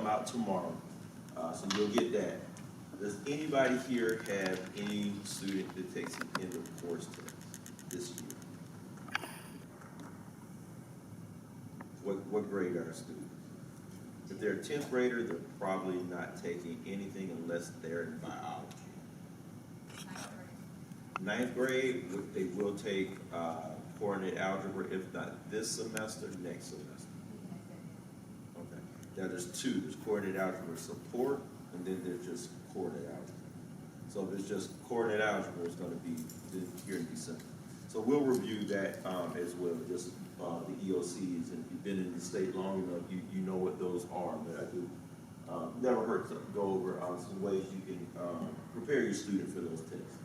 come out tomorrow, so you'll get that. Does anybody here have any student that takes an end of course test this year? What grade are students? If they're a 10th grader, they're probably not taking anything unless they're in biology. 9th grade, they will take coordinate algebra, if not this semester, next semester. Okay. Now there's two. There's coordinate algebra support, and then there's just coordinate algebra. So if it's just coordinate algebra, it's going to be here in December. So we'll review that as well, just the EOCs, and if you've been in the state long enough, you know what those are. But I do never hurt to go over some ways you can prepare your student for those tests.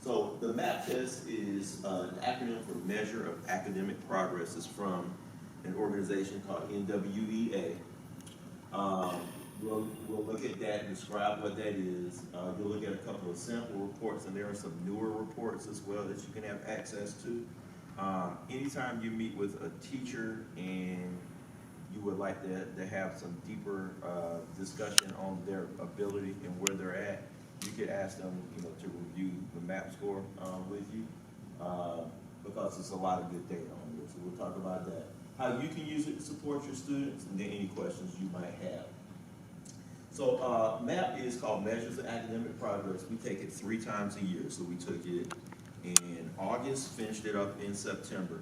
So the MAP test is an acronym for Measure of Academic Progress. It's from an organization called NWEA. We'll look at that and describe what that is. You'll look at a couple of sample reports, and there are some newer reports as well that you can have access to. Anytime you meet with a teacher and you would like to have some deeper discussion on their ability and where they're at, you could ask them, to review the MAP score with you, because there's a lot of good data on here. So we'll talk about that. How you can use it to support your students, and then any questions you might have. So MAP is called Measures of Academic Progress. We take it 3 times a year. So we took it in August, finished it up in September.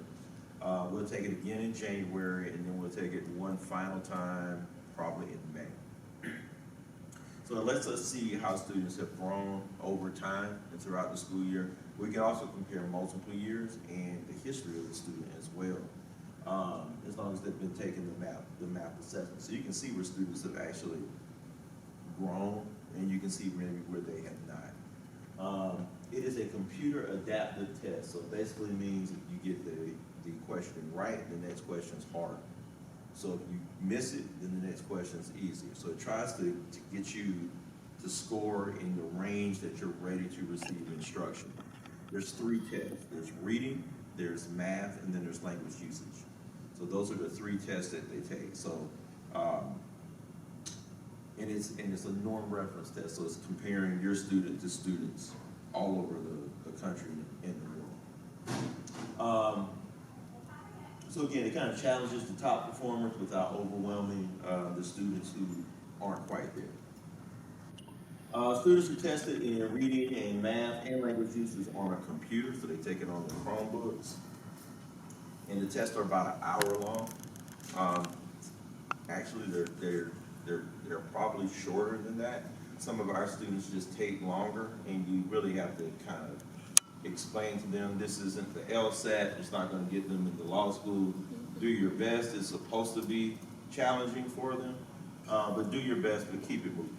We'll take it again in January, and then we'll take it one final time, probably in May. So it lets us see how students have grown over time and throughout the school year. We can also compare multiple years and the history of the student as well, as long as they've been taking the MAP assessment. So you can see where students have actually grown, and you can see maybe where they have not. It is a computer adaptive test, so it basically means if you get the question right, the next question is hard. So if you miss it, then the next question is easier. So it tries to get you to score in the range that you're ready to receive instruction. There's 3 tests. There's reading, there's math, and then there's language usage. So those are the 3 tests that they take. So, and it's a norm reference test, so it's comparing your student to students all over the country and the world. So again, it kind of challenges the top performers without overwhelming the students who aren't quite there. Students are tested in reading and math and language usage on a computer, so they take it on the Chromebooks. And the tests are about an hour long. Actually, they're probably shorter than that. Some of our students just take longer, and you really have to kind of explain to them this isn't the LSAT, it's not going to get them into law school. Do your best. It's supposed to be challenging for them, but do your best, but keep it moving.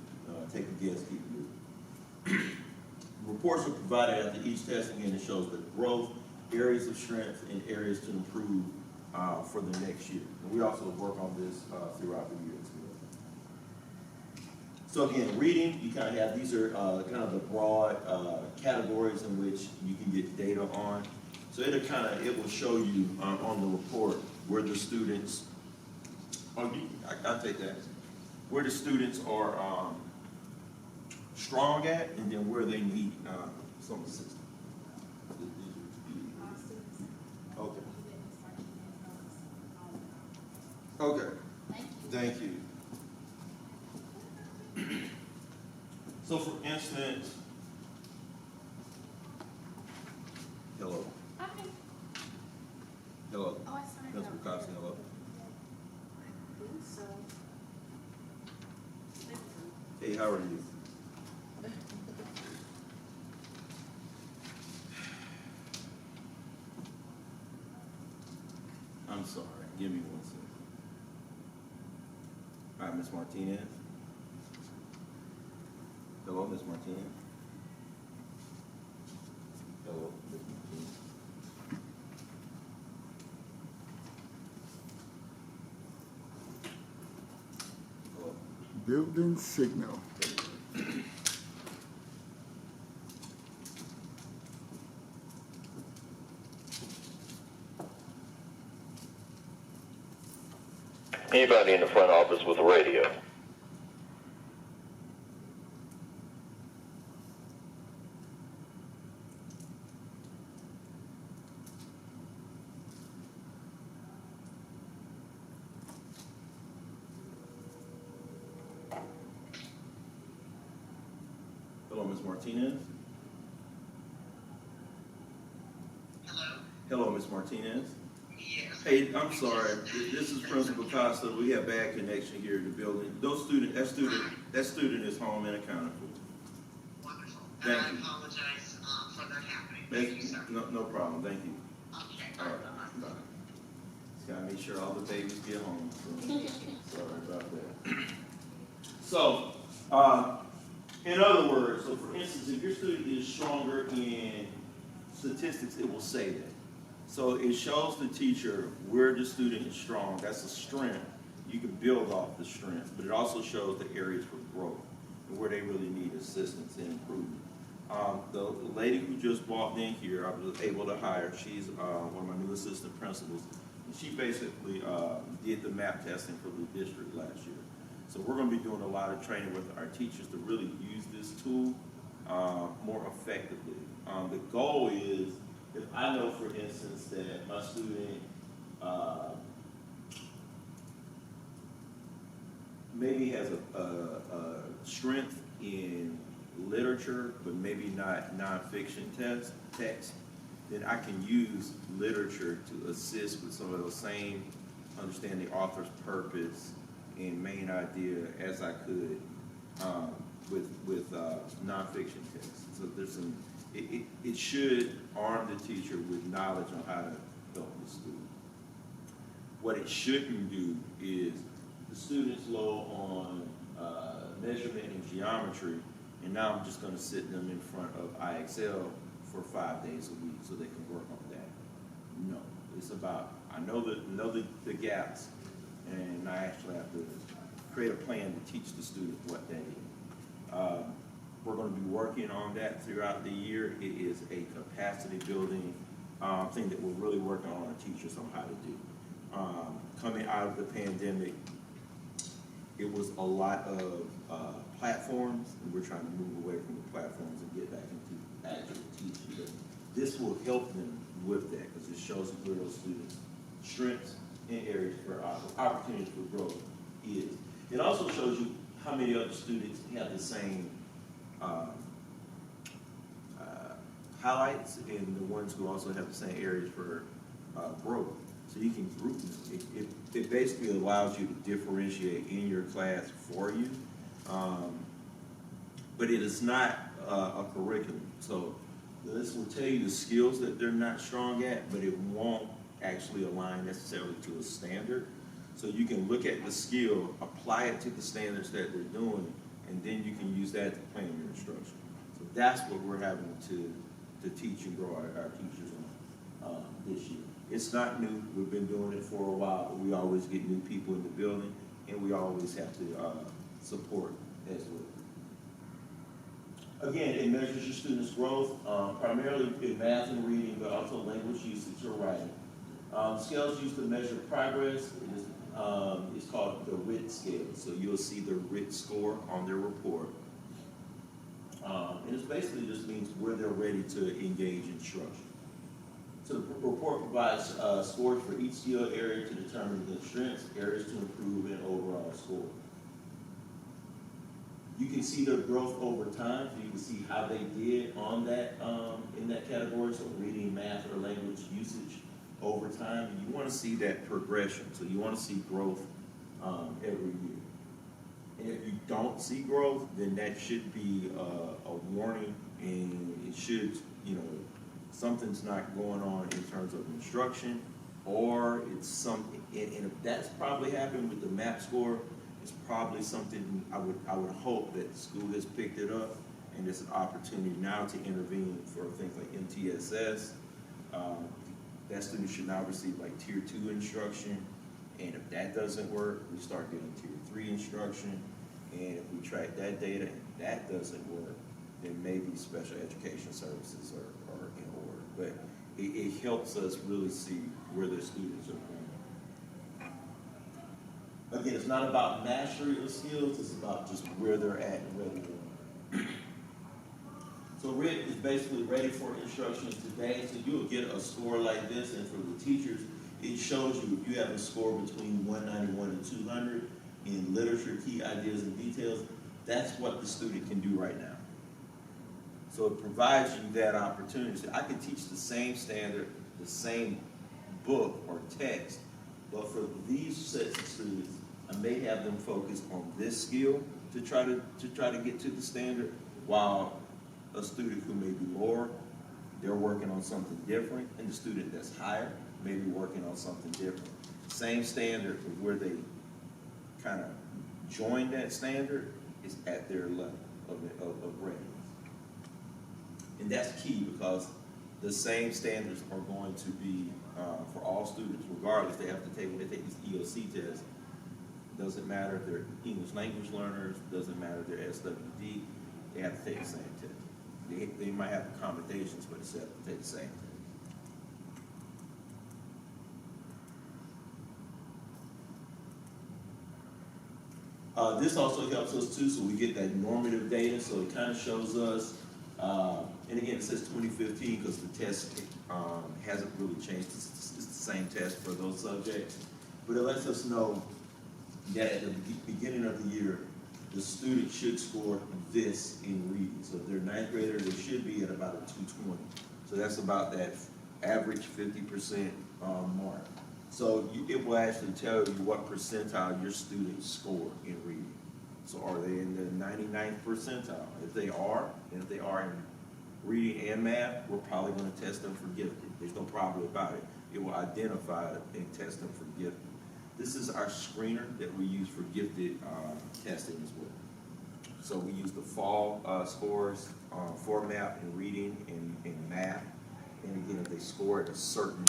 Take a guess, keep it moving. Reports are provided after each test. Again, it shows the growth, areas of strength, and areas to improve for the next year. And we also work on this throughout the year as well. So again, reading, you kind of have, these are kind of the broad categories in which you can get data on. So it will show you on the report where the students, I'll take that, where the students are strong at, and then where they need some assistance. Okay. Okay. Thank you. So for instance, hello. Hi. Hello. Oh, I signed Ms. up. Bukowski, hello. I think so. Hey, how are you? I'm sorry. Give me 1 second. All right, Ms. Martinez. Hello, Ms. Martinez. Hello, Ms. Martinez. Hello. Building signal. Anybody in the front office with a radio? Ms. Martinez. Hello? Hello, Ms. Martinez. Yes. Hey, I'm sorry. This is Principal Costa. We have bad connection here in the building. That student is home and accounted for. Wonderful. Thank And I you. apologize for that happening. Thank you, sir. No problem. Thank you. Okay. All right. Bye. Just gotta make sure all the babies get home. So, sorry about that. So, in other words, so for instance, if your student is stronger in statistics, it will say that. So it shows the teacher where the student is strong. That's a strength. You can build off the strength, but it also shows the areas for growth and where they really need assistance and improvement. The lady who just walked in here, I was able to hire. She's one of my new assistant principals. And she basically did the map testing for the district last year. So we're going to be doing a lot of training with our teachers to really use this tool more effectively. The goal is, if I know, for instance, that my student maybe has a strength in literature, but maybe not nonfiction text, then I can use literature to assist with some of those same understanding the author's purpose and main idea as I could with nonfiction text. So there's some. It should arm the teacher with knowledge on how to help the student. What it shouldn't do is the student's low on measurement and geometry, and now I'm just going to sit them in front of IXL for 5 days a week so they can work on that. No, it's about, I know the gaps, and I actually have to create a plan to teach the student what that is. We're going to be working on that throughout the year. It is a capacity building thing that we're really working on our teachers on how to do. Coming out of the pandemic, it was a lot of platforms, and we're trying to move away from the platforms and get back into actual teaching. But this will help them with that because it shows them where those students' strengths and areas for opportunities for growth is. It also shows you how many other students have the same highlights and the ones who also have the same areas for growth. So you can group them. It basically allows you to differentiate in your class for you. But it is not a curriculum. So this will tell you the skills that they're not strong at, but it won't actually align necessarily to a standard. So you can look at the skill, apply it to the standards that they're doing, and then you can use that to plan your instruction. So that's what we're having to teach and grow our teachers on this year. It's not new. We've been doing it for a while, but we always get new people in the building, and we always have to support as well. Again, it measures your students' growth, primarily in math and reading, but also language usage or writing. Scales used to measure progress. It's called the RIT scale. So you'll see the RIT score on their report. And it basically just means where they're ready to engage instruction. So the report provides scores for each skill area to determine the strengths, areas to improve, and overall score. You can see their growth over time, so you can see how they did on that in that category, so reading, math, or language usage over time. And you want to see that progression, so you want to see growth every year. And if you don't see growth, then that should be a warning, and it should, something's not going on in terms of instruction, or it's something, and if that's probably happened with the MAP score, it's probably something I would hope that the school has picked it up, and there's an opportunity now to intervene for things like MTSS. That student should now receive like Tier 2 instruction, and if that doesn't work, we start getting Tier 3 instruction, and if we track that data and that doesn't work, then maybe special education services are in order. But it helps us really see where the students are going. Again, it's not about mastery of skills, it's about just where they're at and where they're going. So RIT is basically ready for instruction today. So you'll get a score like this, and for the teachers, it shows you if you have a score between 191 and 200 in literature, key ideas, and details, that's what the student can do right now. So it provides you that opportunity. So I can teach the same standard, the same book or text, but for these sets of students, I may have them focus on this skill to try to get to the standard, while a student who may be lower, they're working on something different, and the student that's higher may be working on something different. Same standard, but where they kind of join that standard is at their level of readiness. And that's key, because the same standards are going to be for all students, regardless. They have to take, when they take this EOC test, doesn't matter if they're English language learners, doesn't matter if they're SWD, they have to take the same test. They might have accommodations, but they have to take the same test. This also helps us too, so we get that normative data, so it kind of shows us, and again, it says 2015 because the test hasn't really changed. It's the same test for those subjects, but it lets us know that at the beginning of the year, the student should score this in reading. So if they're ninth grader, they should be at about a 220. So that's about that average 50% mark. So it will actually tell you what percentile your students score in reading. So are they in the 99th percentile? If they are, and if they are in reading and math, we're probably going to test them for gifted. There's no problem about it. It will identify and test them for gifted. This is our screener that we use for gifted testing as well. So we use the fall scores for math and reading and math. And again, if they score at a certain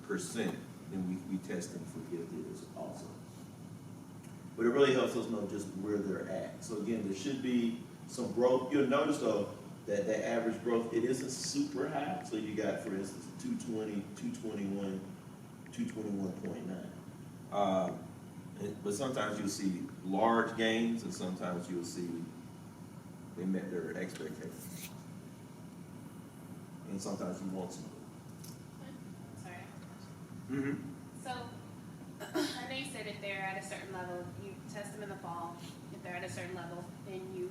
percent, then we test them for gifted also. But it really helps us know just where they're at. So again, there should be some growth. You'll notice though that the average growth, it isn't super high. So you got, for instance, 220, 221, 221.9. But sometimes you'll see large gains, and sometimes you'll see they met their expectations. And sometimes you won't see them. Sorry. Mm-hmm. So, I know you said if they're at a certain level, you test them in the fall. If they're at a certain level, then you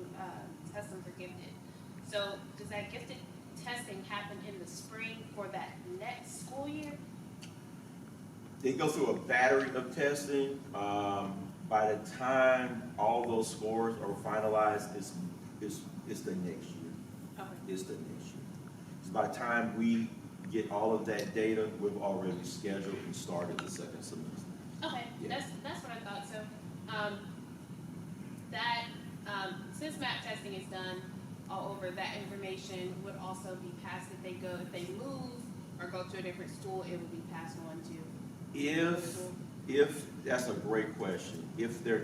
test them for gifted. So, does that gifted testing happen in the spring for that next school year? They go through a battery of testing. By the time all those scores are finalized, it's the next year. Okay. It's the next year. So by the time we get all of that data, we've already scheduled and started the second semester. Okay, Yeah. that's what I thought. So, since map testing is done all over, that information would also be passed if they move or go to a different school, it would be passed on to. If that's a great question. If the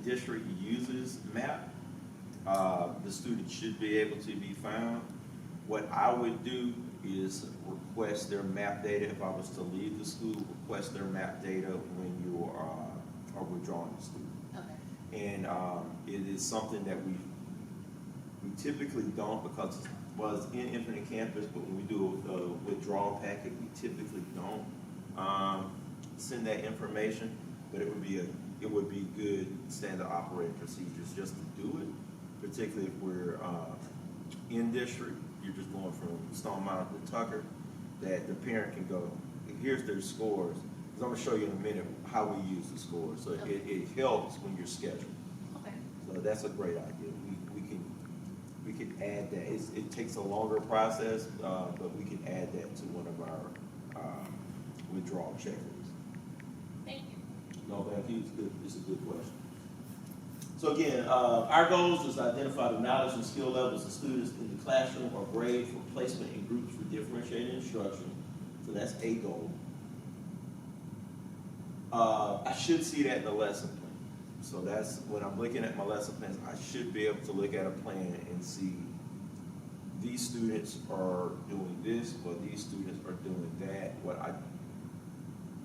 district uses MAP, the student should be able to be found. What I would do is request their MAP data. If I was to leave the school, request their MAP data when you are withdrawing the student. Okay. And it is something that we typically don't, because it was in Infinite Campus, but when we do a withdrawal packet, we typically don't send that information. But it would be good standard operating procedures just to do it, particularly if we're in district. You're just going from Stone Mountain to Tucker, that the parent can go, here's their scores. Because I'm going to show you in a minute how we use the scores. So Okay. it helps when you're scheduled. Okay. So that's a great idea. We can add that. It takes a longer process, but we can add that to one of our withdrawal checklists. Thank you. No, thank you. It's a good question. So again, our goals is to identify the knowledge and skill levels of students in the classroom or grade for placement in groups for differentiated instruction. So that's a goal. I should see that in the lesson plan. So that's when I'm looking at my lesson plans, I should be able to look at a plan and see these students are doing this, or these students are doing that.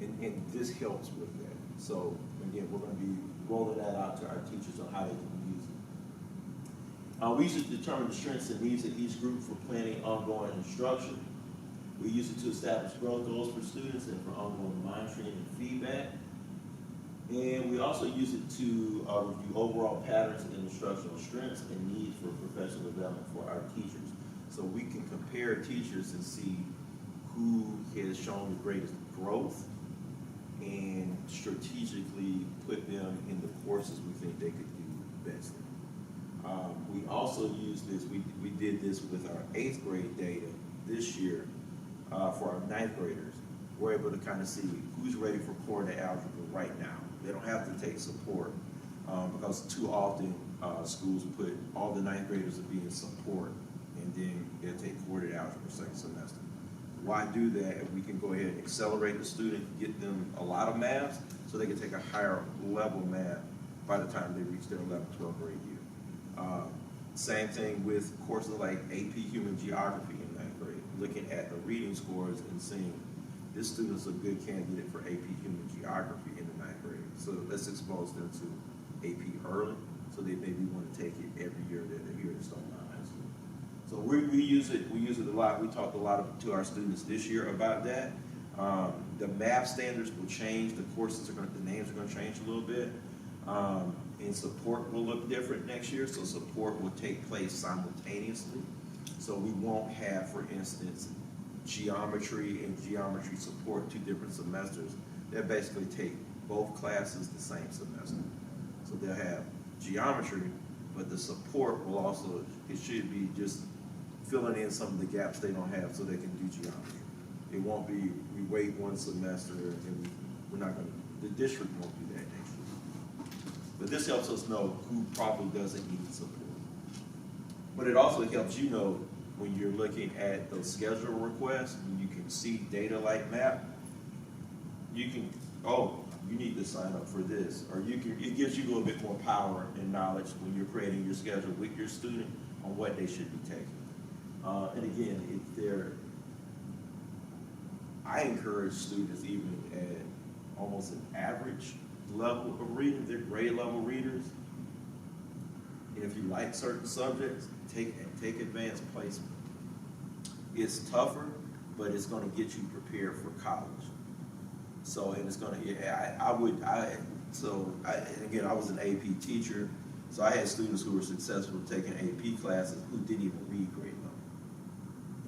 And this helps with that. So again, we're going to be rolling that out to our teachers on how they can use it. We usually determine the strengths and needs of each group for planning ongoing instruction. We use it to establish growth goals for students and for ongoing monitoring and feedback. And we also use it to review overall patterns and instructional strengths and needs for professional development for our teachers. So we can compare teachers and see who has shown the greatest growth and strategically put them in the courses we think they could do best in. We also use this, we did this with our 8th grade data this year for our 9th graders. We're able to kind of see who's ready for coordinate algebra right now. They don't have to take support because too often schools put all the 9th graders will be in support and then they'll take coordinate algebra second semester. Why do that if we can go ahead and accelerate the student, get them a lot of math so they can take a higher level math by the time they reach their 11th, 12th grade year. Same thing with courses like AP Human Geography in 9th grade, looking at the reading scores and seeing this student's a good candidate for AP Human Geography in the 9th grade. So let's expose them to AP early so they maybe want to take it every year that they're here to start high school. So we use it a lot. We talked a lot to our students this year about that. The math standards will change. The the names are going to change a little bit. And support will look different next year. So support will take place simultaneously. So we won't have, for instance, geometry and geometry support 2 different semesters. They'll basically take both classes the same semester. So they'll have geometry, but the support will also, it should be just filling in some of the gaps they don't have so they can do geometry. It won't be, we wait 1 semester and we're not going to, the district won't do that next year. But this helps us know who probably doesn't need support. But it also helps you know when you're looking at those schedule requests, when you can see data like map, you can, oh, you need to sign up for this. Or you can, it gives you a little bit more power and knowledge when you're creating your schedule with your student on what they should be taking. And again, I encourage students even at almost an average level of reading, they're grade level readers. And if you like certain subjects, take advanced placement. It's tougher, but it's going to get you prepared for college. So, and it's going to, yeah, I was an AP teacher, so I had students who were successful taking AP classes who didn't even read grade level.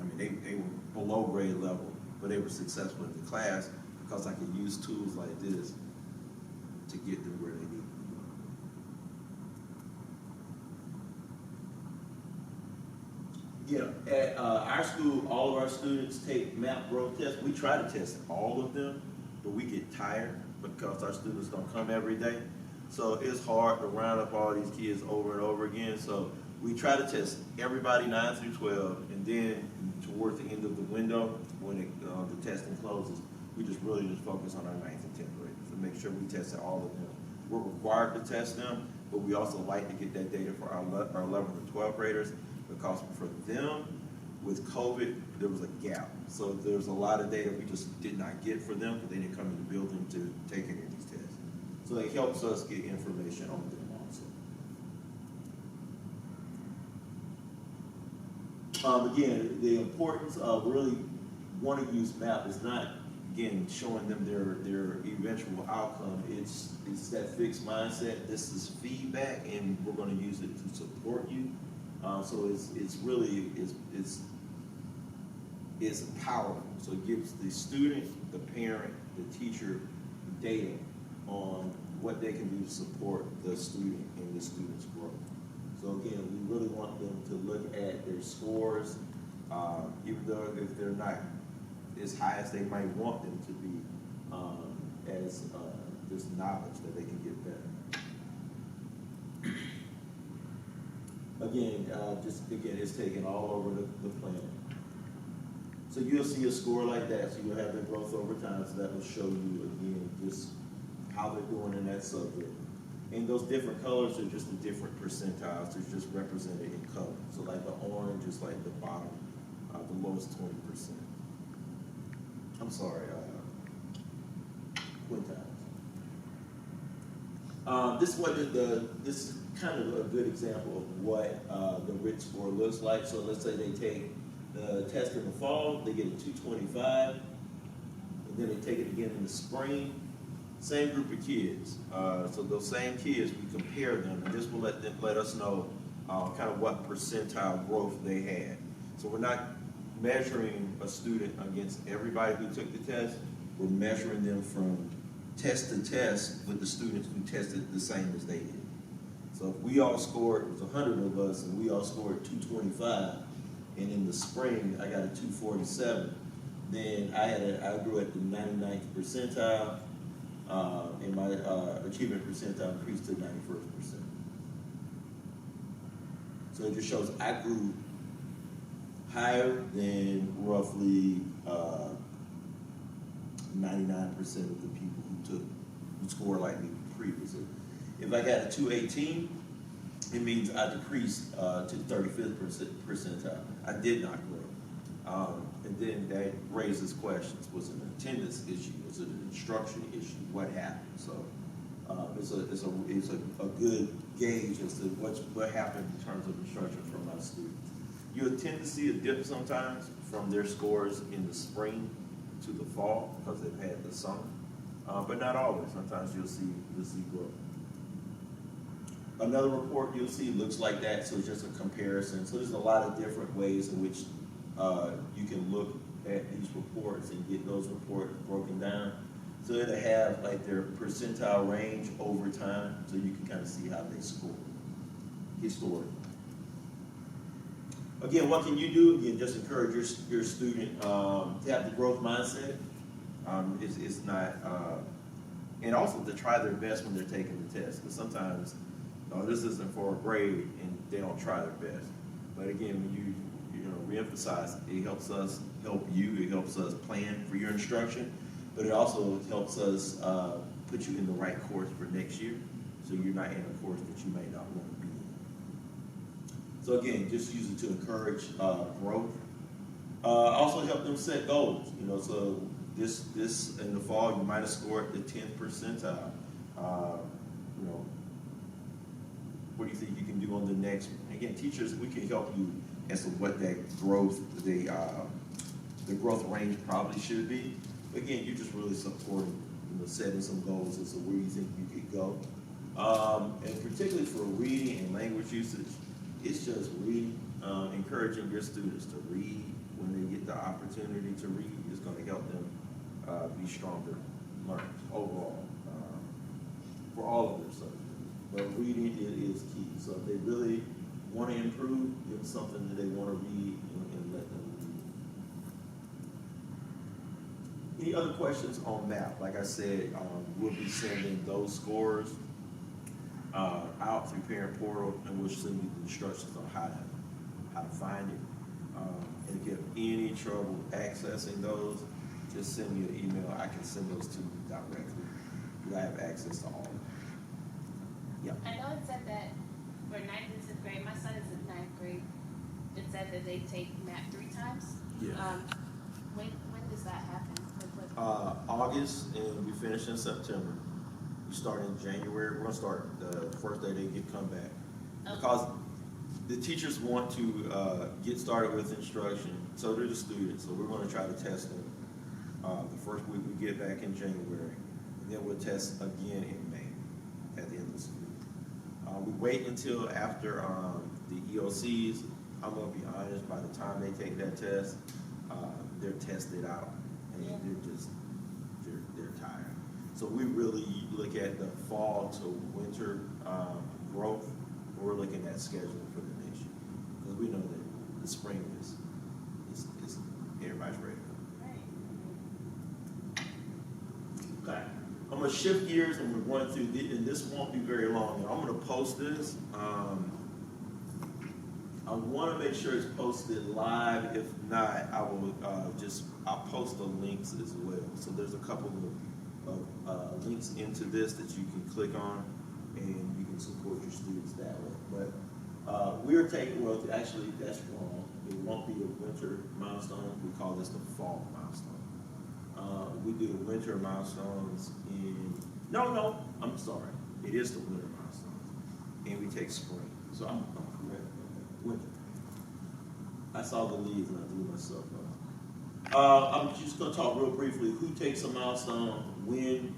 I mean, they were below grade level, but they were successful in the class because I could use tools like this to get them where they need to be. Yeah, at our school, all of our students take map growth tests. We try to test all of them, but we get tired because our students don't come every day. So it's hard to round up all these kids over and over again. So we try to test everybody 9 through 12, and then towards the end of the window, when the testing closes, we just focus on our 9th and 10th graders and make sure we tested all of them. We're required to test them, but we also like to get that data for our 11th and 12th graders because for them, with COVID, there was a gap. So there's a lot of data we just did not get for them because they didn't come in the building to take any of these tests. So it helps us get information on them also. Again, the importance of really wanting to use MAP is not, again, showing them their eventual outcome. It's that fixed mindset. This is feedback, and we're going to use it to support you. So it's powerful. So it gives the student, the parent, the teacher data on what they can do to support the student and the student's growth. So again, we really want them to look at their scores, even though if they're not as high as they might want them to be, as this knowledge that they can get better. Again, it's taken all over the planet. So you'll see a score like that, so you'll have their growth over time, so that will show you, again, just how they're doing in that subject. And those different colors are just the different percentiles. They're just represented in color. So like the orange is like the bottom, the lowest 20%. I'm sorry, quintiles. This is kind of a good example of what the RIT score looks like. So let's say they take the test in the fall, they get a 225, and then they take it again in the spring. Same group of kids. So those same kids, we compare them, and this will let us know kind of what percentile growth they had. So we're not measuring a student against everybody who took the test. We're measuring them from test to test with the students who tested the same as they did. So if we all scored, it was 100 of us, and we all scored 225, and in the spring I got a 247, then I grew at the 99th percentile, and my achievement percentile increased to 91st%. So it just shows I grew higher than roughly 99% of the people who scored like me previously. If I got a 218, it means I decreased to 35th percentile. I did not grow. And then that raises questions. Was it an attendance issue? Was it an instruction issue? What happened? So it's a good gauge as to what happened in terms of instruction from my students. You tend to see a dip sometimes from their scores in the spring to the fall because they've had the summer, but not always. Sometimes you'll see growth. Another report you'll see looks like that, so it's just a comparison. So there's a lot of different ways in which you can look at these reports and get those reports broken down. So it'll have like their percentile range over time, so you can kind of see how they score historically. Again, what can you do? Again, just encourage your student to have the growth mindset. It's not, and also to try their best when they're taking the test. Because sometimes this isn't for a grade, and they don't try their best. But again, when you reemphasize, it helps us help you. It helps us plan for your instruction, but it also helps us put you in the right course for next year, so you're not in a course that you may not want to be in. So again, just use it to encourage growth. Also help them set goals. So this in the fall you might have scored the 10th percentile. What do you think you can do on the next one? Again, teachers, we can help you as to what that growth, the growth range probably should be. But again, you're just really supporting, setting some goals as to where you think you could go. And particularly for reading and language usage, it's just reading, encouraging your students to read when they get the opportunity to read is going to help them be stronger learners overall for all of their subjects. But reading is key. So if they really want to improve, give them something that they want to read and let them read. Any other questions on math? Like I said, we'll be sending those scores out through Parent Portal, and we'll send you the instructions on how to find it. And if you have any trouble accessing those, just send me an email. I can send those to you directly because I have access to all of them. Yeah. I know it said that for 9th and 10th grade, my son is in 9th grade. It said that they take math 3 times. Yeah. When does that happen? August, and we finish in September. We start in January. We're going to start the first day they come back. Okay. Because the teachers want to get started with instruction, so do the students. So we're going to try to test them the first week we get back in January. And then we'll test again in May at the end of the school. We wait until after the EOCs. I'm going to be honest, by the time they take that test, they're tested out, and they're tired. So we really look at the fall to winter growth. We're looking at scheduling for the next year because we know that the spring is everybody's ready. Okay. I'm going to shift gears and we're going through this, and this won't be very long. I'm going to post this. I want to make sure it's posted live. If not, I will I'll post the links as well. So there's a couple of links into this that you can click on, and you can support your students that way. But we're taking, well, actually that's wrong. It won't be a winter milestone. We call this the fall milestone. We do the winter milestones no, I'm sorry. It is the winter milestones. And we take spring. So I'm correct. Winter. I saw the leaves and I threw myself up. I'm just going to talk real briefly. Who takes a milestone, when,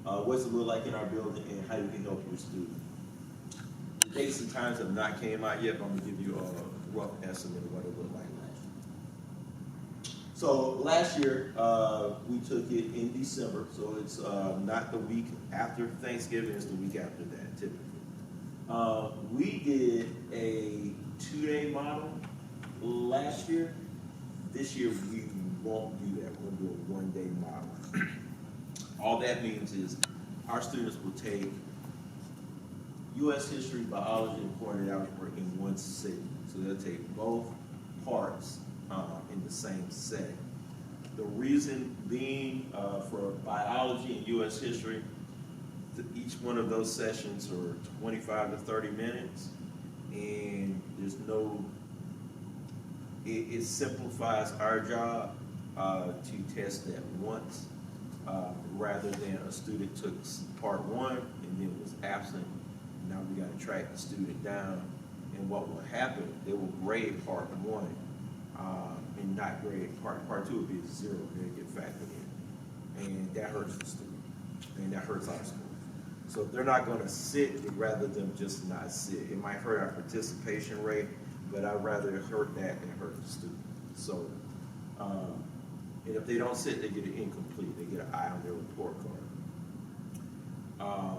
what's it look like in our building, and how you can help your student. The dates and times have not came out yet, but I'm going to give you a rough estimate of what it looked like last So last year, we took it in December, so it's not the week after Thanksgiving, it's the week after that typically. We did a 2-day model last year. This year, we won't do that. We're gonna do a 1-day model. All that means is our students will take U.S. history, biology, and quantitative algebra in one sitting. So they'll take both parts in the same setting. The reason being for biology and U.S. history, each one of those sessions are 25 to 30 minutes, and there's no, it simplifies our job to test that once, rather than a student took part 1 and then was absent. Now we got to track the student down, and what will happen, they will grade part 1 and not grade part 2 would be 0, they'll get factored in, and that hurts the student, and that hurts our school. So if they're not going to sit, we'd rather them just not sit. It might hurt our participation rate, but I'd rather it hurt that than hurt the student. So, and if they don't sit, they get an incomplete. They get an I on their report card.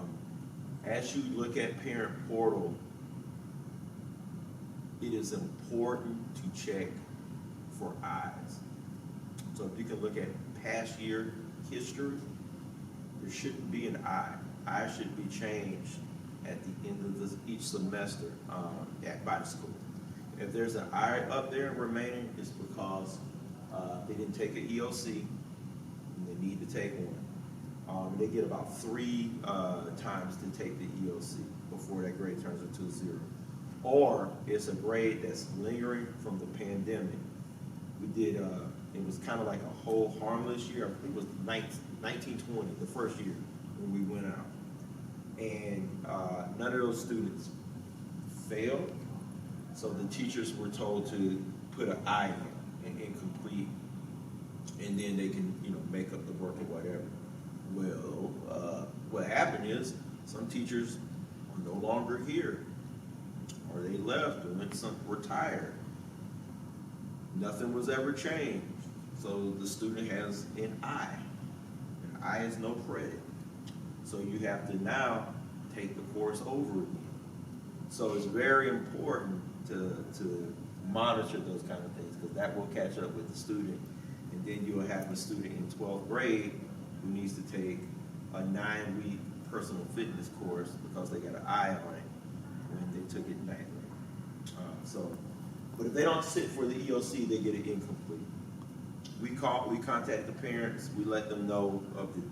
As you look at parent portal, it is important to check for I's. So if you can look at past year history, there shouldn't be an I. I should be changed at the end of each semester by the school. If there's an I up there remaining, it's because they didn't take an EOC and they need to take one. They get about 3 times to take the EOC before that grade turns into a 0. Or it's a grade that's lingering from the pandemic. We did, it was kind of like a whole harmless year. I think it was 1920, the first year when we went out. And none of those students failed. So the teachers were told to put an I in, an incomplete, and then they can, make up the work or whatever. Well, what happened is some teachers are no longer here, or they left, or went retired. Nothing was ever changed. So the student has an I. An I is no credit. So you have to now take the course over again. So it's very important to monitor those kind of things, because that will catch up with the student. And then you will have a student in 12th grade who needs to take a 9-week personal fitness course because they got an I on it when they took it in 9th grade. But if they don't sit for the EOC, they get it incomplete. We contact the parents, we let them know of the